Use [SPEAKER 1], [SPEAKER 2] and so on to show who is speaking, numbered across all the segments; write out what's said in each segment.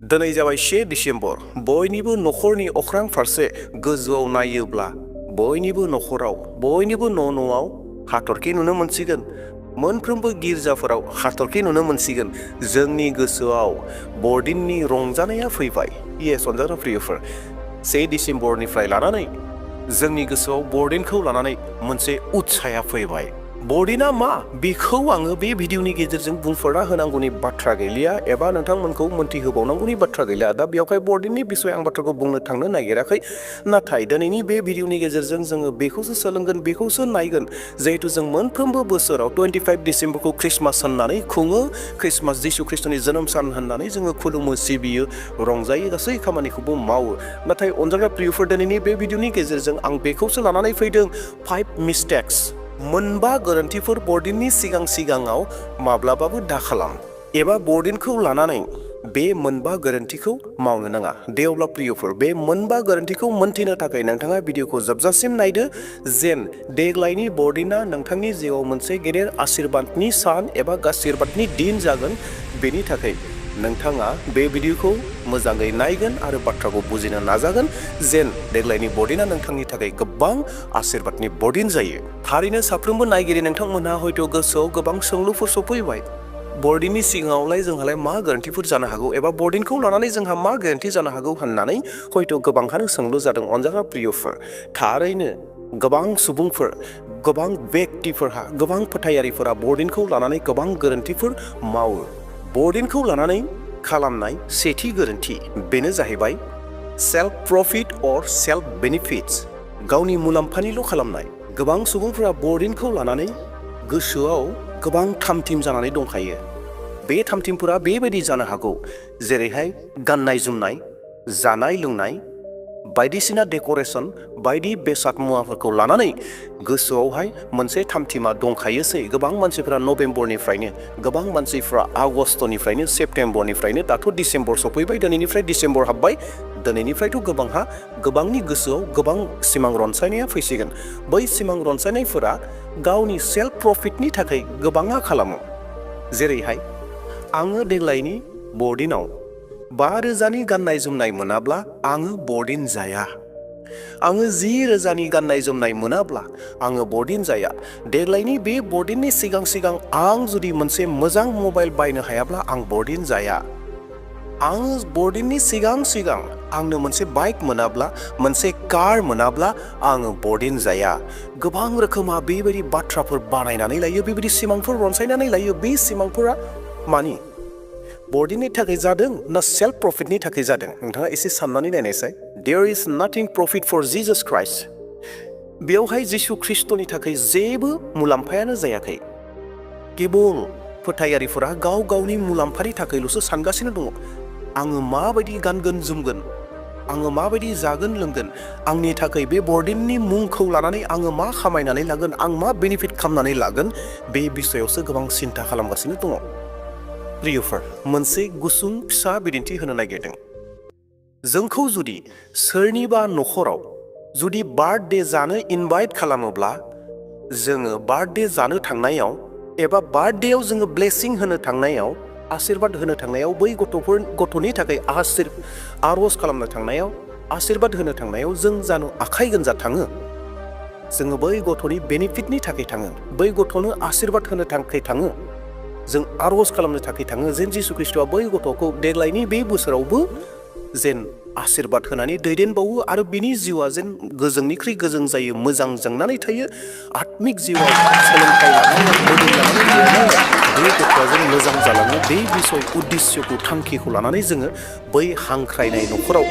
[SPEAKER 1] दिनै जाबाय 1 डिसेम्बर बयनिबो नखरनि अख्रां फारसे गोजौआव नायोब्ला बयनिबो नखराव बयनिबो न'आव हाथरखि नुनो मोनसिगोन। मोनफ्रोमबो गिर्जाफोराव हाथरखि नुनो मोनसिगोन। जोंनि गोसोआव बरदिननि रंजानाया फैबाय। येस अनजाग्रा प्रियफोर, 1 डिसेम्बरनिफ्राय लानानै जोंनि गोसोआव बरदिनखौ लानानै मोनसे उत्साहया फैबाय। बरदिना मा बेखौ आङो बे भिडिअनि गेजेरजों बुंफोरना होनांगौनि बाथ्रा गैलिया एबा नोंथांमोनखौ मोनथिहोबावनांगौनि बाथ्रा गैलिया। दा बेयावहाय बरदिननि बिसय आं बाथ्राखौ बुंनो थांनो नागिराखै, नाथाय दिनैनि बे भिडिअनि गेजेरजों जोङो बेखौसो सोलोंगोन, बेखौसो नायगोन। जिहेतु जों मोनफ्रोमबो बोसोराव 25 डिसेम्बरखौ ख्रिस्टमास होननानै खुङो, ख्रिस्टमास जिसु ख्रिस्टनि जोनोम सान होननानै जोङो खुलुमो, सिबियो, रंजायो, गासै खामानिखौबो मावो। नाथाय अनजाग्रा प्रियफोर, दिनैनि बे भिडिअनि गेजेरजों आं बेखौसो लानानै फैदों 5 मिस्टेक्स, मोनबा गोरोन्थिफोर बरदिननि सिगाङाव माब्लाबाबो दाखालाम, एबा बरदिनखौ लानानै बे मोनबा गोरोन्थिखौ मावनो नाङा। दे अब्ला प्रियफोर, बे मोनबा गोरोन्थिखौ मोनथिनो थाखाय नोंथाङा भिडिअखौ जोबजासिम नायदो, जेन देग्लायनि बरदिना नोंथांनि जिउआव मोनसे गेदेर आशीर्बादनि सान एबा आशीर्बादनि दिन जागोन। बेनि थाखाय नोंथाङा बे भिडिअखौ मोजाङै नायगोन आरो बाथ्राखौ बुजिनो नाजागोन, जेन देग्लायनि बरदिना नोंथांनि थाखाय गोबां आशीर्बादनि बरदिन जायो। थारैनो साफ्रोमबो नायगिरि नोंथांमोनहा हयथ' गोसोआव गोबां सोंलुफोर सफैबाय। बरदिननि सिगाङावलाय जोंहालाय मा गोरोन्थिफोर जानो हागौ, एबा बरदिनखौ लानानै जोंहा मा गोरोन्थि जानो हागौ होननानै हयथ' गोबांहानो सोंलु जादों। अनजाग्रा प्रियफोर, थारैनो गोबां सुबुंफोर, गोबां व्यक्तिफोरहा, गोबां फोथायारिफोरा बरदिनखौ लानानै गोबां गोरोन्थिफोर मावो। बरदिनखौ लानानै खालामनाय सेथि गोरोन्थि बेनो जाहैबाय सेल्फ प्रफिट अर सेल्फ बेनिफिट्स, गावनि मुलाम्फानिल' खालामनाय। गोबां सुबुंफोरा बरदिनखौ लानानै गोसोआव गोबां थामथिम जानानै दंखायो। बे थामथिमफोरा बेबायदि जानो हागौ, जेरैहाय गाननाय जोमनाय, जानाय लोंनाय, बायदिसिना डेक'रेसन, बायदि बेसाद मुवाफोरखौ लानानै गोसोआवहाय मोनसे थामथिमा दंखायोसै। गोबां मानसिफ्रा नभेम्बरनिफ्रायनो, गोबां मानसिफ्रा आगष्टनिफ्रायनो, सेप्तेम्बरनिफ्रायनो, दाथ' डिसेम्बर सफैबाय, दिनैनिफ्राय डिसेम्बर हाबबाय, दिनैनिफ्रायथ' गोबांनि गोसोआव गोबां सिमां रनसायनाया फैसिगोन। बै सिमां रनसायनायफोरा गावनि सेल्फ प्रफिटनि थाखाय गोबाङा खालामो। जेरैहाय आङो देग्लायनि बरदिनाव 5,000नि गाननाय जोमनाय मोनाब्ला आङो बरदिन जाया। आङो 10,000नि गाननाय जोमनाय मोनाब्ला आङो बरदिन जाया। देग्लायनि बे बरदिननि सिगां आं जुदि मोनसे मोजां मबाइल बायनो हायाब्ला आं बरदिन जाया। आङो बरदिननि सिगां आंनो मोनसे बाइक मोनाब्ला, मोनसे कार मोनाब्ला आङो बरदिन जाया। गोबां रोखोमा बेबायदि बाथ्राफोर बानायनानै लायो, बेबायदि सिमांफोर रनसायनानै लायो। बे सिमांफोरा मानि बरदिननि थाखाय जादों ना सेल्फ प्रफिटनि थाखाय जादों? नोंथाङा एसे साननानै नायनायसाय। There is nothing profit for Jesus Christ. बेयावहाय जिसु ख्रिस्टनि थाखाय जेबो मुलाम्फायानो जायाखै। केबल फोथायारिफोरा गाव गावनि मुलाम्फानि थाखायल'सो सानगासिनो दङ। आङो माबायदि गानगोन जोमगोन, आङो माबायदि जागोन लोंगोन, आंनि थाखाय बे बरदिननि मुंखौ लानानै आङो मा खामायनानै लागोन, आं मा बेनिफिट खालामनानै लागोन, बे बिसयावसो गोबां सिन्था खालामगासिनो दङ। प्रियफोर, मोनसे गुसुं फिसा बिदिन्थि होनो नागिरदों। जोंखौ जुदि सोरनिबा नखराव जुदि बार्थडे जानो इनभाइट खालामोब्ला, जोङो बार्थडे जानो थांनायाव एबा बार्थडेयाव जोङो ब्लेसिं होनो थांनायाव, आशीर्बाद होनो थांनायाव, बै गथ'नि थाखाय आर'ज खालामनो थांनायाव, आशीर्बाद होनो थांनायाव जों जानो आखाइ गोनजा थाङो। जोङो बै गथ'नि बेनिफिटनि थाखाय थाङो, बै गथ'नो आशीर्बाद होनो थाखाय थाङो, जों आर'ज खालामनो थाखाय थाङो, जेन जिसु ख्रिस्टआ बै गथ'खौ देग्लायनि बे बोसोरावबो जेन आशीर्बाद होनानै दैदेनबावो आरो बिनि जिउआ जेन गोजोंनिख्रुइ गोजों जायो, मोजां जोंनानै थायो, आत्मिक जिउआव सोलोंथाइ लानायाव, मोदोम लानानै देरनायाव बे गथ'आ जेन मोजां जालाङो, बे बिसय उद्दिस्यखौ, थांखिखौ लानानै जोङो बै हांख्रायनाय नखराव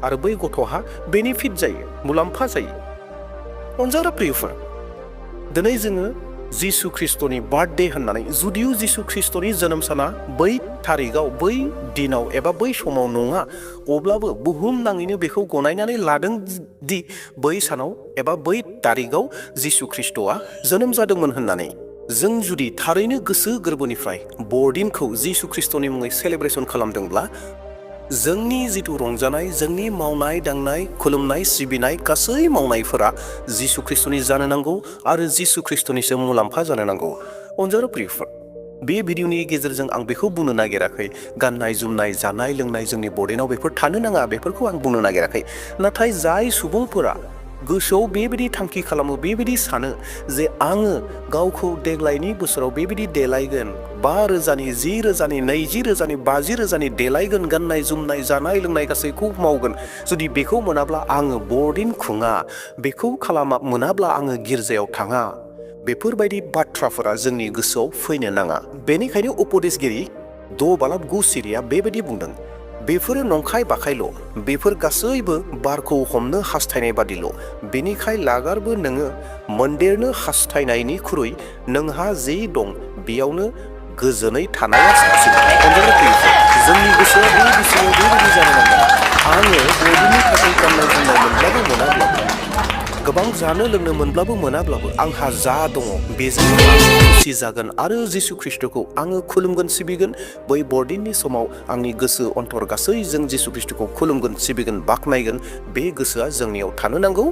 [SPEAKER 1] आरो बै गथ'हा बेनिफिट जायो, मुलाम्फा जायो। अनजाग्रा प्रियफोर, दिनै जोङो जिसु ख्रिस्टनि बार्थडे होननानै, जुदिও जिसु ख्रिस्टनि जोनोम साना बै थारिखआव, बै दिनाव एबा बै समाव नङा, अब्लाबो बुहुम नाङैनो बेखौ गनायनानै लादों दि बै सानाव एबा बै तारिखआव जिसु ख्रिस्टआ जोनोम जादोंमोन होननानै। जों जुदि थारैनो गोसो गोरबोनिफ्राय बरदिनखौ जिसु ख्रिस्टनि मुङै सेलेब्रेसन खालामदोंब्ला, जोंनि जिथु रंजानाय, जोंनि मावनाय दांनाय, खुलुमनाय, सिबिनाय, गासै मावनायफोरा जिसु ख्रिस्टनि जानो नांगौ आरो जिसु ख्रिस्टनिसो मुलाम्फा जानो नांगौ। अनजाग्रा प्रियफोर, बे भिडिअनि गेजेरजों आं बेखौ बुंनो नागिराखै गाननाय जोमनाय जानाय लोंनाय जोंनि बर्डिनाव बेफोर थानो नाङा बेफोरखौ आं बुंनो नागिराखै नाथाय जाय सुबुंफोरा गोसोआव बेबायदि थांखि खालामो बेबायदि सानो जे आङो गावखौ देग्लायनि बोसोराव बेबायदि देलायगोन 5 रोजानि 10 रोजानि 20 रोजानि 50 रोजानि देलायगोन गाननाय जोमनाय जानाय लोंनाय गासैखौ मावगोन जुदि बेखौ मोनाब्ला आङो बर्डिन खुङा बेखौ मोनाब्ला आङो गिर्जायाव थाङा बेफोरबायदि बाथ्राफोरा जोंनि गोसोआव फैनो नाङा बेनिखायनो उपदेशगिरि 2:9 सिरिया बेबायदि बुंदों बेफोरो नंखाय बाखायल' बेफोर गासैबो बारखौ हमनो हास्थायनाय बादिल' बेनिखाय लागारबो नोङो मोनदेरनो हास्थायनायनिख्रुइ नोंहा जे दं बेयावनो गोजोनै थानाया साबसिन जोंनि गोसोआ बे बिसोराव बेबायदि जानो नांगोन आङो बयनिनि थाखाय गाननाय जोमनाय मोनब्लाबो मोनाब्लाबो गोबां जानो लोंनो मोनब्लाबो मोनाब्लाबो आंहा जा दङ बेजों खुसि जागोन आरो जिसु ख्रिस्टखौ आङो खुलुमगोन सिबिगोन बै बर्डिननि समाव आंनि गोसो अन्तर गासैजों जिसु ख्रिस्टखौ खुलुमगोन सिबिगोन बाख्नायगोन बे गोसोआ जोंनियाव थानो नांगौ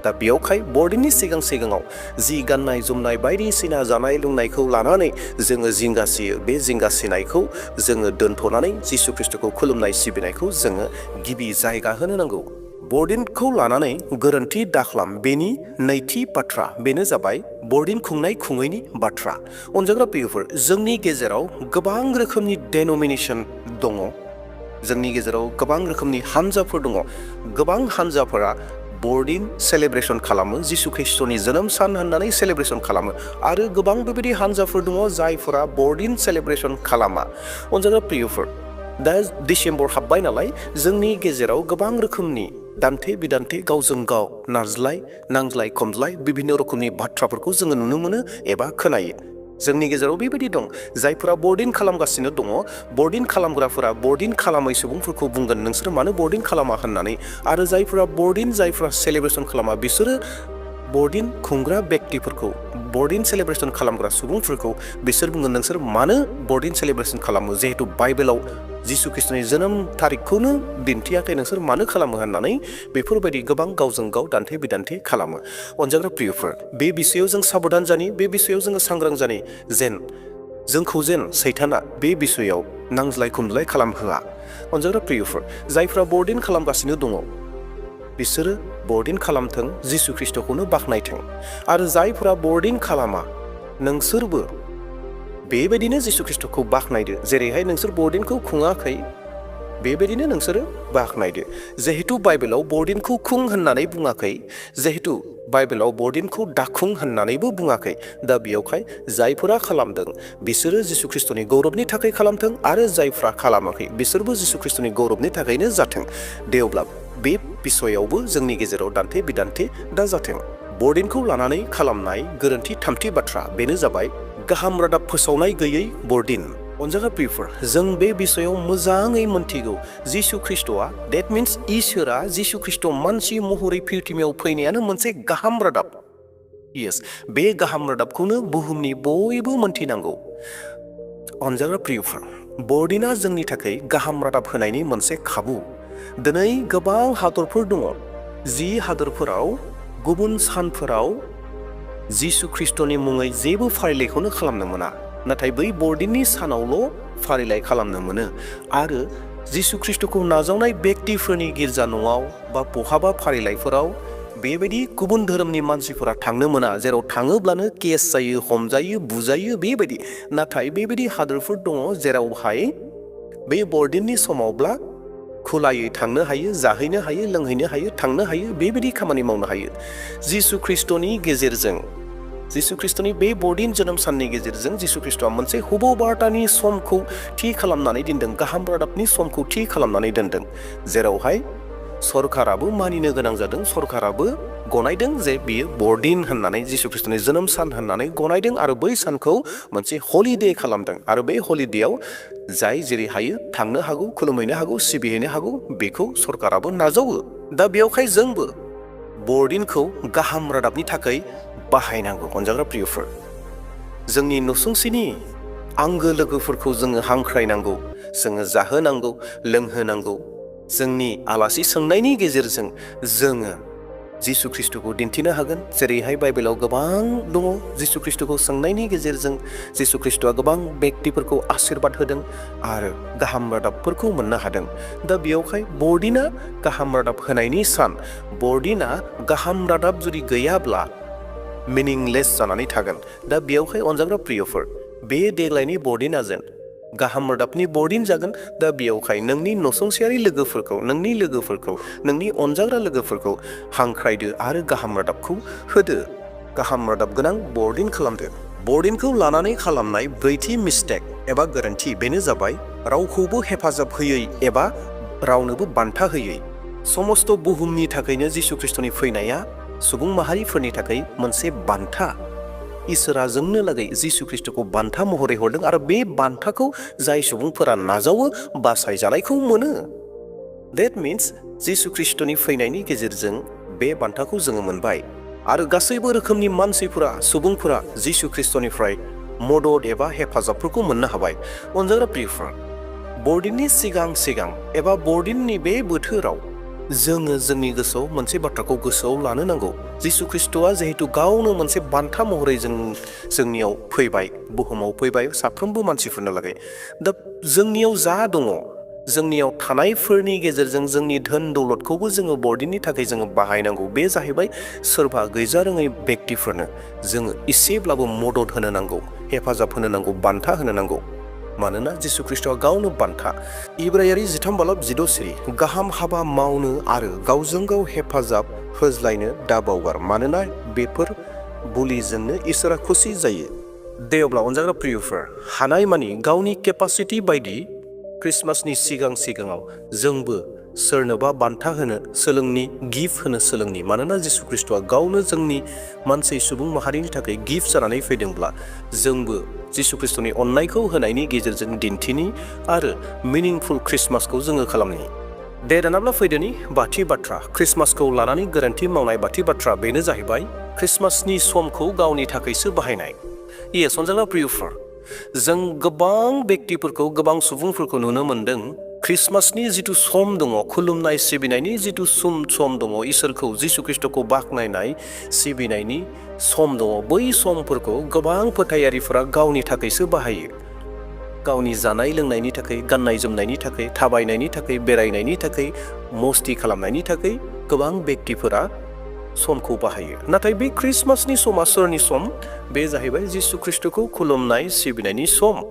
[SPEAKER 1] दा बेयावखाय बर्डिननि सिगाङाव जि गाननाय जोमनाय बायदिसिना जानाय लोंनायखौ लानानै जोङो जिंगासियो बे जिंगासिनायखौ जोङो दोनथ'नानै जिसु ख्रिस्टखौ खुलुमनाय सिबिनायखौ जोङो गिबि जायगा होनो नांगौ बर्डिनखौ लानानै गोरोन्थि दाख्लाम बेनि नैथि बाथ्रा बेनो जाबाय बर्डिन खुङैनि बाथ्रा अनजाग्रा प्रियफोर जोंनि गेजेराव गोबां रोखोमनि डेनोमिनेशन दङ जोंनि गेजेराव गोबां रोखोमनि हानजाफोर दङ गोबां हानजाफोरा बर्डिन सेलेब्रेशन खालामो जिसु ख्रिस्टनि जोनोम सान होननानै सेलेब्रेशन खालामो आरो गोबां बेबायदि हानजाफोर दङ जायफोरा बर्डिन सेलेब्रेशन खालामा अनजाग्रा प्रियफोर दा डिसेम्बर हाबबाय नालाय जोंनि गेजेराव गोबां रोखोमनि दान्थे बिदान्थे गावजों गाव नांज्लाय खमज्लाय बिभिन्न रोखोमनि बाथ्राफोरखौ जोङो नुनो मोनो एबा खोनायो जोंनि गेजेराव बेबायदि दं जायफोरा बर्डिन खालामगासिनो दङ बर्डिन खालामग्राफोरा बर्डिन खालामै सुबुंफोरखौ बुंगोन नोंसोर मानो बर्डिन खालामा होननानै आरो जायफोरा सेलेब्रेशन खालामा बिसोरो बर्डिन खुंग्रा व्यक्तिफोरखौ बर्डिन सेलेब्रेशन खालामग्रा सुबुंफोरखौ बिसोर बुंगोन नोंसोर मानो बर्डिन सेलेब्रेशन खालामो जिहेतु बाइबेलाव जिसु ख्रिस्टनि जोनोम तारिखखौनो दिन्थियाखै नोंसोर मानो खालामो होननानै बेफोरबायदि गोबां गावजों गाव दान्थे बिदान्थे खालामो अनजाग्रा प्रियफोर बे बिषयाव जों साबधान जानि बे बिषयाव जोङो सांग्रां जानि जोंखौ सैताना बे बिषयाव नांज्लाय खमज्लाय खालामहोआ अनजाग्रा प्रियफोर जायफ्रा बर्डिन खालामगासिनो दङ बिसोरो बर्डिन खालामथों जिसु ख्रिस्टखौनो बाख्नायथों आरो जायफोरा बर्डिन खालामा नोंसोरबो बेबायदिनो जिसु ख्रिस्टखौ बाख्नायदो जेरैहाय नोंसोर बर्डिनखौ खुङाखै बेबायदिनो नोंसोरो बाख्नायदो जिहेतु बाइबेलाव बर्डिनखौ खुं होननानै बुङाखै जिहेतु बाइबेलाव बर्डिनखौ दाखुं होननानैबो बुङाखै दा बेयावखाय जायफोरा खालामदों बिसोरो जिसु ख्रिस्टनि गौरबनि थाखाय खालामथों आरो जायफ्रा खालामाखै बिसोरबो जिसु ख्रिस्टनि गौरबनि थाखायनो जाथों दे अब्ला बे बिषयावबो जोंनि गेजेराव दान्थे बिदान्थे दा जाथों बर्डिनखौ लानानै खालामनाय गोरोन्थि थामथि बाथ्रा बेनो जाबाय गाहाम रादाब फोसावनाय गैयै बर्डिन अनजाग्रा प्रियफोर जों बे बिषयाव मोजाङै मोनथिगौ जिसु ख्रिस्टआ डेट मिन्स इसोरा जिसु ख्रिस्ट मानसि महरै पृथ्वीयाव फैनायानो मोनसे गाहाम रादाब यस बे गाहाम रादाबखौनो बुहुमनि बयबो मोनथिनांगौ अनजाग्रा प्रियफोर बर्डिना जोंनि थाखाय गाहाम रादाब होनायनि मोनसे खाबु दिनै गोबां हादरफोर दङ जि हादरफोराव गुबुन सानफोराव जिसु ख्रिस्टनि मुङै जेबो फारिलाइखौनो खालामनो मोना नाथाय बै बर्डिननि सानावल' फारिलाइ खालामनो मोनो आरो जिसु ख्रिस्टखौ नाजावनाय व्यक्तिफोरनि गिर्जा न'आव बा बहाबा फारिलाइफोराव बेबायदि गुबुन धोरोमनि मानसिफोरा थांनो मोना जेराव थाङोब्लानो केस जायो हमजायो बुजायो बेबायदि नाथाय बेबायदि हादरफोर दङ जेरावहाय बे बर्डिननि समावब्ला खुलायै थांनो हायो जाहैनो हायो लोंहैनो हायो थांनो हायो बेबायदि खामानि मावनो हायो जिसु ख्रिस्टनि बे बर्डिन जोनोम साननि गेजेरजों जिसु ख्रिस्टआ मोनसे हुबु बार्तानि समखौ थि खालामनानै दोनदों गाहाम रादाबनि समखौ थि खालामनानै दोनदों जेरावहाय सरकाराबो मानिनो गोनां जादों सरकाराबो गनायदों जे बियो बर्डिन होननानै जिसु ख्रिस्टनि जोनोम सान होननानै गनायदों आरो बै सानखौ मोनसे हलिडे खालामदों आरो बे हलिडेयाव जाय जेरै हायो थांनो हागौ खुलुमहैनो हागौ सिबिहैनो हागौ बेखौ सरकाराबो नाजावो दा बेयावखाय जोंबो बर्डिनखौ गाहाम रादाबनि थाखाय बाहायनांगौ अनजाग्रा प्रियफोर जोंनि नसुंसेनि आंगो लोगोफोरखौ जोङो हांख्रायनांगौ जोङो जाहोनांगौ लोंहोनांगौ जोंनि आलासि सोंनायनि गेजेरजों जोङो जिसु ख्रिस्टखौ दिन्थिनो हागोन। जेरैहाय बाइबेलाव गोबां दङ जिसु ख्रिस्टखौ सोंनायनि गेजेरजों जिसु ख्रिस्टआ गोबां बेक्तिफोरखौ आशीर्बाद होदों आरो गाहाम रादाबफोरखौ मोननो हादों। दा बेयावहाय बरदिना गाहाम रादाब होनायनि सान, बरदिना गाहाम रादाब जुदि गैयाब्ला मिनिंलेस जानानै थागोन। दा बेयावहाय अनजाग्रा प्रियफोर, बे देग्लायनि बरदिनाजों गाहाम रादाबनि बरदिन जागोन। दा बेयावहाय नोंनि नसुंसेयारि लोगोफोरखौ, नोंनि लोगोफोरखौ, नोंनि अनजाग्रा लोगोफोरखौ हांख्रायदो आरो गाहाम रादाबखौ होदो। गाहाम रादाब गोनां बरदिन खालामदो। बरदिनखौ लानानै खालामनाय ब्रैथि मिस्टेक एबा गोरोन्थि बेनो जाबाय रावखौबो हेफाजाब होयै एबा रावनोबो बान्था होयै। समस्त बुहुमनि थाखायनो जिसु ख्रिस्टनि फैनाया सुबुं माहारिफोरनि थाखाय मोनसे बान्था। इसोरा जोंनो लागै जिसु ख्रिस्टखौ बान्था महरै हरदों आरो बे बान्थाखौ जाय सुबुंफोरा नाजावो बासायजानायखौ मोनो। That means जिसु ख्रिस्टनि फैनायनि गेजेरजों बे बान्थाखौ जोङो मोनबाय आरो गासैबो रोखोमनि मानसिफोरा, सुबुंफोरा जिसु ख्रिस्टनिफ्राय मदद एबा हेफाजाबफोरखौ मोननो हाबाय। अनजाग्रा प्रियफोर, बरदिननि सिगां एबा बरदिननि बे बोथोराव जोङो जोंनि गोसोआव मोनसे बाथ्राखौ गोसोआव लानो नांगौ। जिसु ख्रिस्टआ जिहेतु गावनो मोनसे बान्था महरै जोंनियाव फैबाय, बुहुमाव फैबाय साफ्रोमबो मानसिफोरनो लागै। दा जोंनियाव जा दङ, जोंनियाव थानायफोरनि गेजेरजों जोंनि धोन दौलतखौबो जोङो बरदिननि थाखाय जोङो बाहायनांगौ। बे जाहैबाय सोरबा गैजारोङै बेक्तिफोरनो जोङो एसेब्लाबो मदद होनो नांगौ, हेफाजाब होनो नांगौ, बान्था होनो नांगौ। मानोना जिसु ख्रिस्टआ गावनो बान्था। इब्रायारि 13:16 गाहाम हाबा मावनो आरो गावजों गाव हेफाजाब होज्लायनो दाबावगार, मानोना बेफोर बुलिजोंनो इसोरा खुसि जायो। दे अब्ला अनजाग्रा प्रियफोर, हानायमानि गावनि केपासिटि बायदि क्रिसमासनि सिगाङाव जोंबो सोरनोबा बान्था होनो सोलोंनि, गिफ्ट होनो सोलोंनि। मानोना जिसु ख्रिस्टआ गावनो जोंनि मानसि सुबुं माहारिनि थाखाय गिफ्ट जानानै फैदोंब्ला जोंबो जिसु ख्रिस्टनि अननायखौ होनायनि गेजेरजों दिन्थिनि आरो मिनिंफुल क्रिसमासखौ जोङो खालामनि। दे दानाब्ला फैदोनि बाथि बाथ्रा, क्रिसमासखौ लानानै गोरोन्थि मावनाय बाथि बाथ्रा बेनो जाहैबाय क्रिसमासनि समखौ गावनि थाखायसो बाहायनाय। येस अनजाग्रा प्रियफोर, जों गोबां बेक्तिफोरखौ, गोबां सुबुंफोरखौ नुनो मोनदों क्रिसमासनि जिथु सम दङ, खुलुमनाय सिबिनायनि जिथु सम दङ, इसोरखौ जिसु ख्रिस्टखौ बाख्नायनाय सिबिनायनि सम दङ, बै समफोरखौ गोबां फोथायारिफोरा गावनि थाखायसो बाहायो। गावनि जानाय लोंनायनि थाखाय, गाननाय जोमनायनि थाखाय, थाबायनायनि थाखाय, बेरायनायनि थाखाय, मस्ति खालामनायनि थाखाय गोबां बेक्तिफोरा समखौ बाहायो। नाथाय बे क्रिसमासनि समा सोरनि सम? बे जाहैबाय जिसु ख्रिस्टखौ खुलुमनाय सिबिनायनि सम।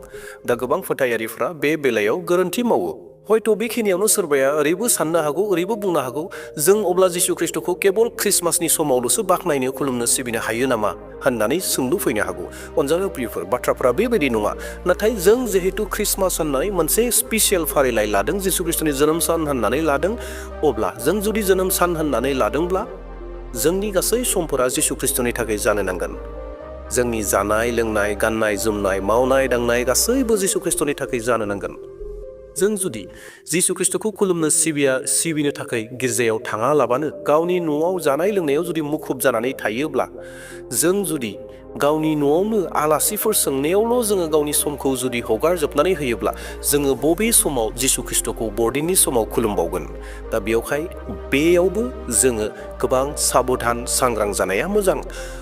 [SPEAKER 1] दा गोबां फोथायारिफ्रा बे बेलायाव गोरोन्थि मावो। हयथ' बेखिनियावनो सोरबाया ओरैबो साननो हागौ, ओरैबो बुंनो हागौ, जों अब्ला जिसु ख्रिस्टखौ केबल क्रिसमासनि समावल'सो बाख्नायनो, खुलुमनो, सिबिनो हायो नामा होननानै सोंलु फैनो हागौ। अनजाग्रा प्रियफोर, बाथ्राफोरा बेबायदि नङा। नाथाय जों जिहेतु क्रिसमास होननानै मोनसे स्पेसियेल फारिलाइ लादों, जिसु ख्रिस्टनि जोनोम सान होननानै लादों, अब्ला जों जुदि जोनोम सान होननानै लादोंब्ला जोंनि गासै समफोरा जिसु ख्रिस्टनि थाखाय जानो नांगोन। जोंनि जानाय लोंनाय, गाननाय जोमनाय, मावनाय दांनाय गासैबो जिसु ख्रिस्टनि थाखाय जानो नांगोन। जों जुदि जिसु ख्रिस्टखौ खुलुमनो, सिबिनो थाखाय गिर्जायाव थाङालाबानो गावनि न'आव जानाय लोंनायाव जुदि मुखुब जानानै थायोब्ला, जों जुदि गावनि न'आवनो आलासिफोर सोंनायावल' जोङो गावनि समखौ जुदि हगारजोबनानै होयोब्ला जोङो बबे समाव जिसु ख्रिस्टखौ बरदिननि समाव खुलुमबावगोन? दा बेयावबो जोङो गोबां साबधान, सांग्रां जानाया मोजां।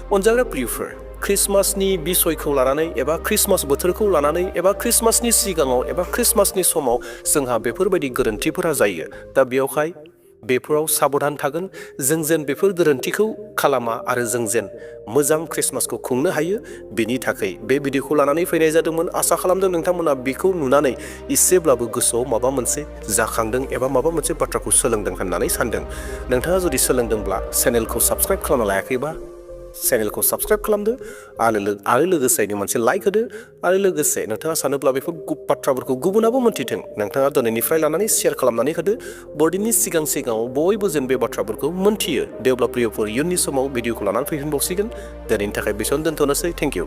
[SPEAKER 1] अनजाग्रा प्रियफोर, क्रिसमासनि बिसयखौ लानानै एबा क्रिसमास बोथोरखौ लानानै एबा क्रिसमासनि सिगाङाव एबा क्रिसमासनि समाव जोंहा बेफोरबायदि गोरोन्थिफोरा जायो। दा बेयावहाय बेफोराव साबधान थागोन, जों जेन बेफोर गोरोन्थिखौ खालामा आरो जों जेन मोजां क्रिसमासखौ खुंनो हायो। बेनि थाखाय बे भिडिअखौ लानानै फैनाय जादोंमोन। आसा खालामदों नोंथांमोना बेखौ नुनानै एसेब्लाबो गोसोआव माबा मोनसे जाखांदों एबा माबा मोनसे बाथ्राखौ सोलोंदों होननानै सानदों। नोंथाङा जुदि सोलोंदोंब्ला चेनेलखौ साबस्क्राइब खालामना लायाखैबा चेनेलखौ साबस्क्राइब खालामदो आरो लोगोसेनो मोनसे लाइक होदो आरो लोगोसे नोंथाङा सानोब्ला बेफोर बाथ्राफोरखौ गुबुनाबो मोन्थिथों, नोंथाङा दिनैनिफ्राय लानानै शेयार खालामनानै होदो। बरदिननि सिगाङाव बयबो जेन बे बाथ्राफोरखौ मोन्थियो। दे अब्ला प्रियफोर, इयुननि समाव भिडिअखौ लानानै फैफिनबावसिगोन। दिनैनि थाखाय बेसेबां दोनथ'नोसै। Thank you.